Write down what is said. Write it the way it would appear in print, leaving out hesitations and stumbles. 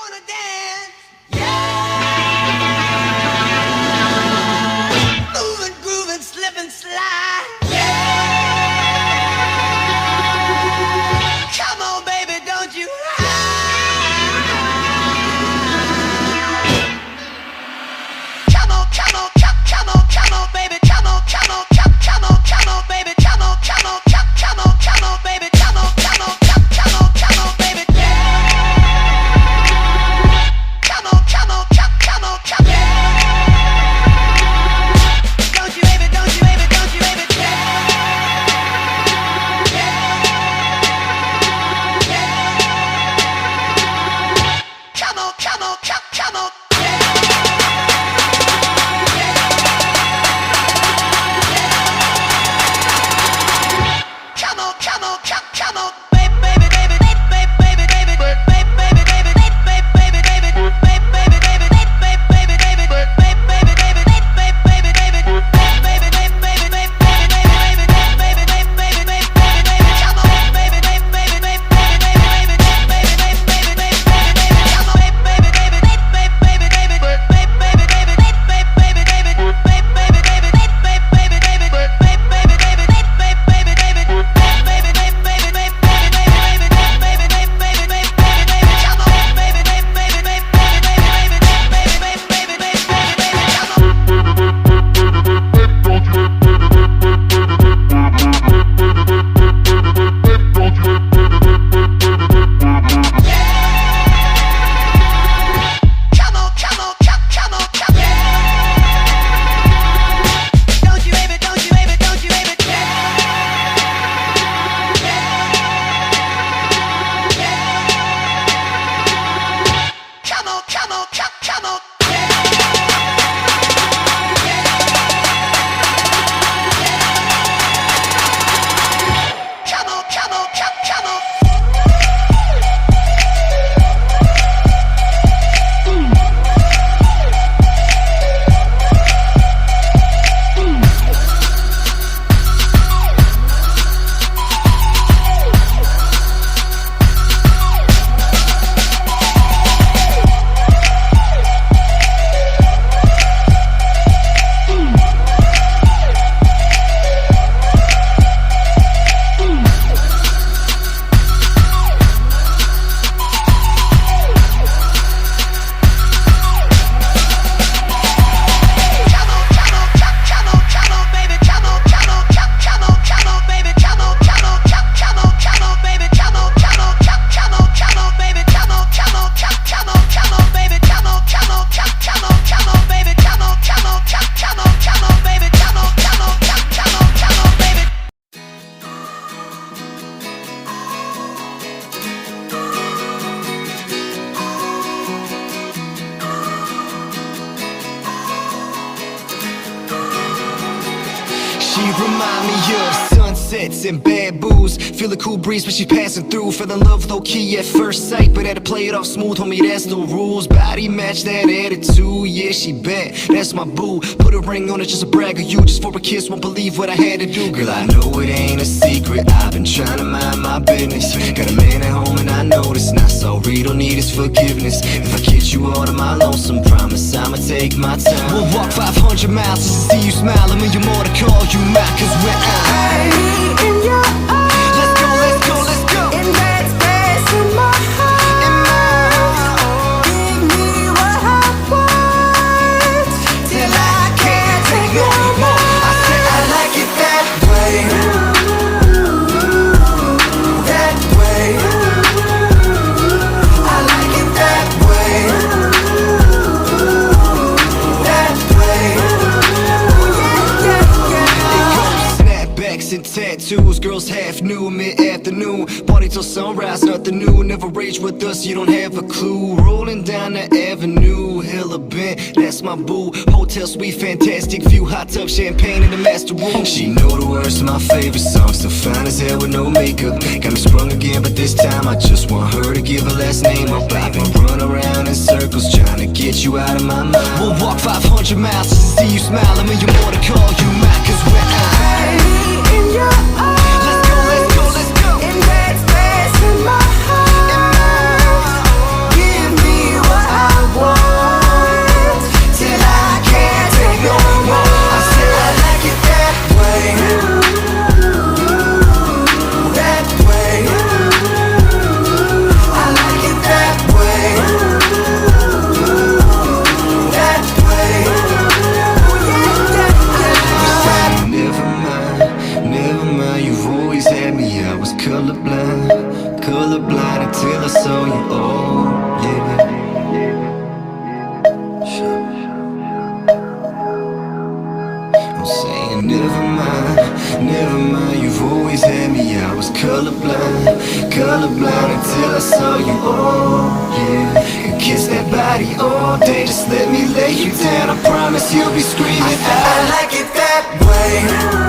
wanna dance. Yeah. Moving, grooving, slip and slide. Yeah. Come on, baby, don't you hide. Come on, come on, come on, come on, baby, come on, come on, come on, come on, baby, come on, come on, come on, come on, baby, come on, come on, come on, come on, baby. Come on, come on, come on, come on. Don't you, baby, don't you, baby, don't you, baby. Come on, come on, come on. Come on, come on, come on, baby, baby, baby, baby, baby, baby, baby, baby, baby, baby, baby, She remind me of sunsets and bad booze. Feel a cool breeze when she's passing through. Fell in love low key at first sight, but had to play it off smooth, homie, that's the rules. Body match that attitude, yeah, she bad, that's my boo. Put a ring on it just to brag of you, just for a kiss, won't believe what I had to do. Girl, I know it ain't a secret, I've been trying to mind my business. Got a man at home and I know it's not sorry, don't need his forgiveness. If I get you out of my lonesome, promise I'ma take my time. We'll walk 500 miles just to see you smile, and when you're more to call you mine. Cause when I in your eyes, let's go, let's go, let's go. in that space in my heart, give me what I want, till I can't take no more. I said I like it that way, that way. I like it that way, that way. Snapbacks and tattoos, girls half new, mid-afternoon. Party till sunrise, nothing new. Never rage with us, you don't have a clue. Rolling down the avenue, hella bent, that's my boo. Hotel suite, fantastic view, hot tub, champagne in the master room. She know the words to my favorite songs, still fine as hell with no makeup. Got me sprung again, but this time I just want her to give her last name up. I've been run around in circles, trying to get you out of my mind. We'll walk 500 miles just to see you smile, and when you're more to call you mine. Cause when I in your eyes, let's go, let's go, let's go. in that space in my heart, give me till I saw you, oh yeah. And kiss that body all day, just let me lay you down. I promise you'll be screaming out. I like it that way.